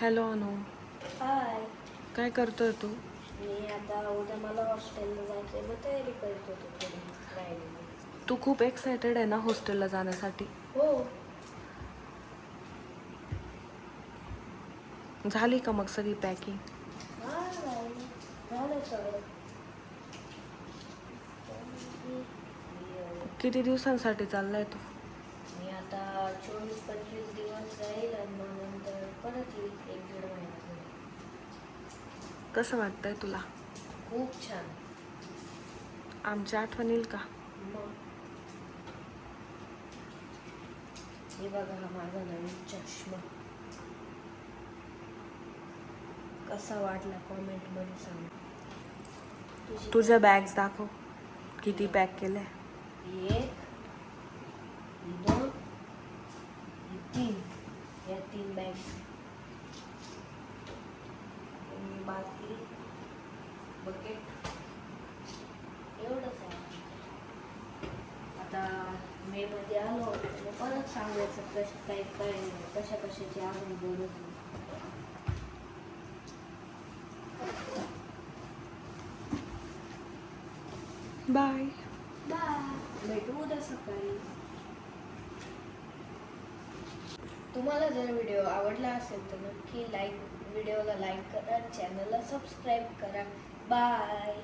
Hello अनु, हाय. काय करतोय तू? मी आता उद्या मला हॉस्टेलला जायचंय, मग तयारी करत होतो थोडी राहिलेली. तू खूप एक्सायटेड आहे ना हॉस्टेलला जाण्यासाठी? हो. झाली का मग सगळी पॅकिंग? हा राहिली. झालं सगळं. किती दिवसांसाठी चाललाय तू? मी आता 24-25 दिवस राहील आणि मग नंतर परत येईल 1-1.5 महिना घरी. कसं वाटतंय तुला? खूप छान. आमची आठवण येईल का? मग हे बघा, हा माझा नवीन चष्मा. कसा वाटला कॉमेंटमध्ये सांग. तुझ्या बॅग्स दाखव, किती पॅक केल्या? 1, 2, 3. या 3 बॅग्स. बाकी बकेट एवढंच आहे. आता मे मध्ये आलो मग परत सांगायचं कशा कशाची आम्ही गरज नाही. बाय. भेटू उद्या सकाळी. तुम्हाला जर व्हिडिओ आवडला असेल तर नक्की व्हिडिओला लाईक करा, चॅनलला सबस्क्राईब करा. बाय.